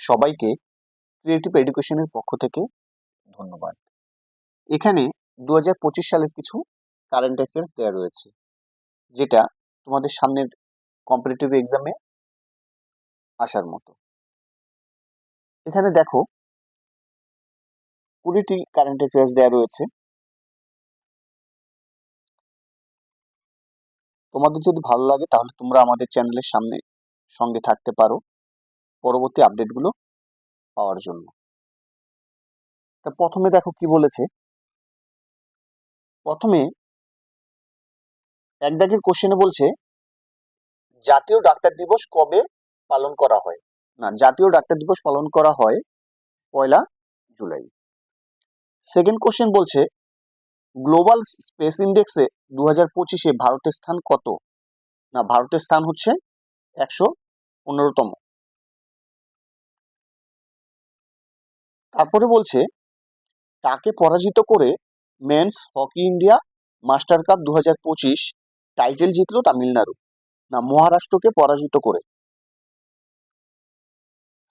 সবাইকে ক্রিয়েটিভ এডুকেশনের পক্ষ থেকে ধন্যবাদ। এখানে 2025 সালের কিছু কারেন্ট অ্যাফেয়ার্স দেওয়া রয়েছে, যেটা তোমাদের সামনের কম্পিটিটিভ এক্সামে আসার মতো। এখানে দেখো 20টি কারেন্ট অ্যাফেয়ার্স দেওয়া রয়েছে। তোমাদের যদি ভালো লাগে তাহলে তোমরা আমাদের চ্যানেলের সঙ্গে থাকতে পারো পরবর্তী আপডেটগুলো পাওয়ার জন্য। তা প্রথমে দেখো কি বলেছে। প্রথমে এক দাগের কোশ্চেনে বলছে জাতীয় ডাক্তার দিবস কবে পালন করা হয়। না, জাতীয় ডাক্তার দিবস পালন করা হয় 1 জুলাই। সেকেন্ড কোশ্চেন বলছে গ্লোবাল স্পেস ইন্ডেক্সে 2025-এ ভারতের স্থান কত। না, ভারতের স্থান হচ্ছে 115তম। তারপরে বলছে কাকে পরাজিত করে men's hockey India master cup 2025 title জিতলো তামিলনাড়ু। না, মহারাষ্ট্রকে পরাজিত করে।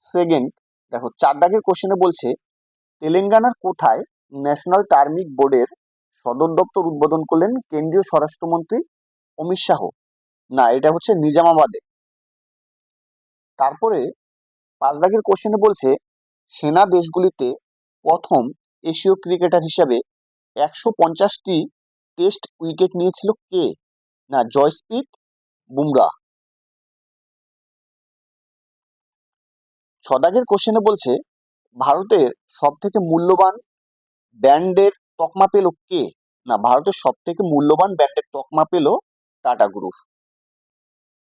সেকেন্ড দেখো 4 দাগের কোশ্চেনে বলছে তেলেঙ্গানার কোথায় ন্যাশনাল টার্মিক বোর্ডের সদর দপ্তর উদ্বোধন করলেন কেন্দ্রীয় স্বরাষ্ট্রমন্ত্রী অমিত শাহ। না, এটা হচ্ছে নিজামাবাদে। তারপরে 5 দাগের কোশ্চেনে বলছে সেনা দেশগুলিতে প্রথম এশীয় ক্রিকেটার হিসেবে 150টি টেস্ট উইকেট নিয়েছিল কে। না, জয়প্রীত বুমরাহ। 6 দাগের কোশ্চেনে বলছে ভারতের সব থেকে মূল্যবান ব্যান্ডের তকমা পেল কে। না, ভারতের সব থেকে মূল্যবান ব্যান্ডের তকমা পেল টাটা গ্রুপ।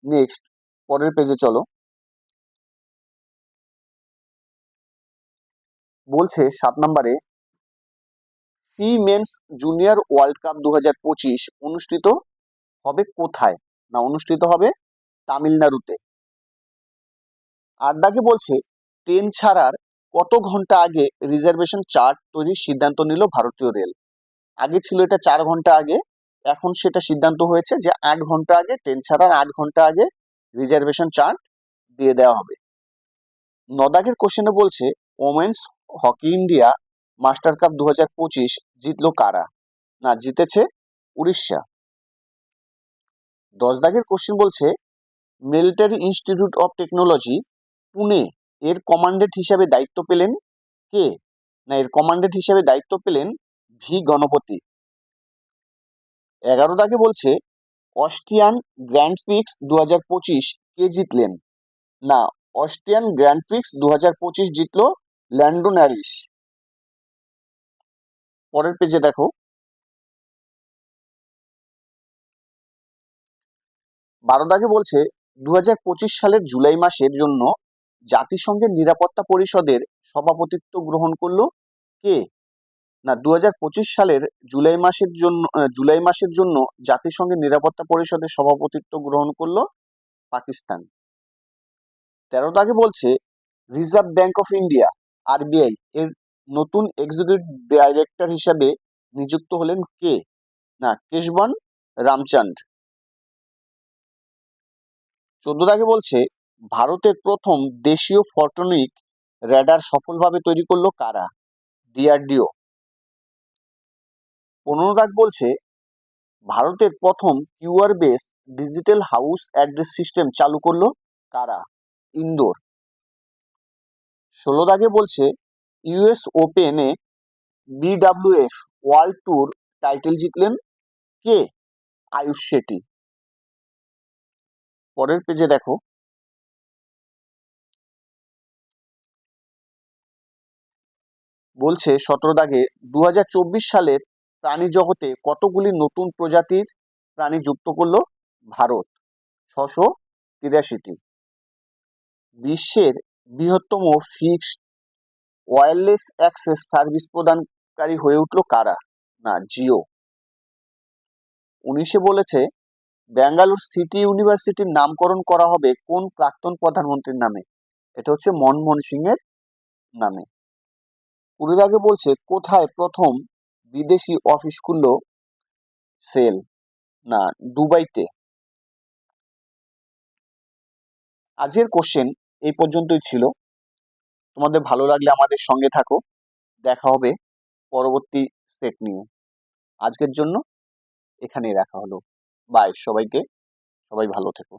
নেক্সট পরের পেজে চলো। বলছে 7 নম্বরে ফি মেন্স জুনিয়র ওয়ার্ল্ড কাপ 2025 অনুষ্ঠিত হবে কোথায়। না, অনুষ্ঠিত হবে তামিলনাড়ুতে। 8 দাগে বলছে ট্রেন ছাড়ার কত ঘন্টা আগে রিজার্ভেশন চার্ট তৈরির সিদ্ধান্ত নিল ভারতীয় রেল। আগে ছিল এটা 4 ঘন্টা আগে, এখন সেটা সিদ্ধান্ত হয়েছে যে 8 ঘন্টা আগে, ট্রেন ছাড়ার 8 ঘন্টা আগে রিজার্ভেশন চার্ট দিয়ে দেওয়া হবে। 9 দাগের কোশ্চেনে বলছে women's hockey India master cup 2025 জিতলো কারা। না, জিতেছে উড়িষ্যা। 10 দাগের কোশ্চেন বলছে military institute of technology Pune এর কমান্ডেন্ট হিসেবে দায়িত্ব পেলেন কে। না, এর কমান্ডেন্ট হিসেবে দায়িত্ব পেলেন ভি গণপতি। 11 দাগে বলছে অস্ট্রিয়ান গ্র্যান্ড প্রিক্স 2025 কে জিতলেন। না, অস্ট্রিয়ান গ্র্যান্ড প্রিক্স 2025 জিতলো ল্যান্ডো নরিস। পরের পেজে দেখো 12 দাগে বলছে 2025 সালের জুলাই মাসের জন্য জাতিসংঘের নিরাপত্তা পরিষদের সভাপতিত্ব গ্রহণ করলো কে। না, 2025 সালের জুলাই মাসের জন্য জাতিসংঘের নিরাপত্তা পরিষদের সভাপতিত্ব গ্রহণ করলো পাকিস্তান। 13 দাগে বলছে reserve bank of India RBI এর নতুন এক্সিকিউটিভ ডাইরেক্টর হিসেবে নিযুক্ত হলেন কে। না, কেশবন রামচন্দ্র। 14 দাগে বলছে ভারতের প্রথম দেশীয় ফটোনিক রেডার সফলভাবে তৈরি করলো কারা। ডিআরডিও। 15 দাগ বলছে ভারতের প্রথম QR base digital house address system চালু করলো কারা। ইন্দোর। 16 দাগে বলছে ইউএস ওপেনে বিডব্লিউএফ ওয়ার্ল্ড ট্যুর টাইটেল জিতলেন কে। আয়ুষ শেঠি। পরের পেজে দেখো বলছে 17 দাগে 2024 সালের প্রাণী জগতে কতগুলি নতুন প্রজাতির প্রাণী যুক্ত করলো ভারত। 683টি। বিশ্বের বৃহত্তম ফিক্সড ওয়্যারলেস অ্যাক্সেস সার্ভিস প্রদানকারী হয়ে উঠলো কারা। না, জিও। 19-এ বলেছে ব্যাঙ্গালোর সিটি ইউনিভার্সিটির নামকরণ করা হবে কোন প্রাক্তন প্রধানমন্ত্রীর নামে। এটা হচ্ছে মনমোহন সিং এর নামে। 20 দাগে বলছে কোথায় প্রথম বিদেশি অফিস খুললো সেল। না, দুবাইতে। আজকের কোশ্চেন এই পর্যন্তই ছিল। তোমাদের ভালো লাগলে আমাদের সঙ্গে থাকো। দেখা হবে পরবর্তী সেট নিয়ে। আজকের জন্য এখানেই রাখা হলো। বাই সবাইকে। সবাই ভালো থেকো।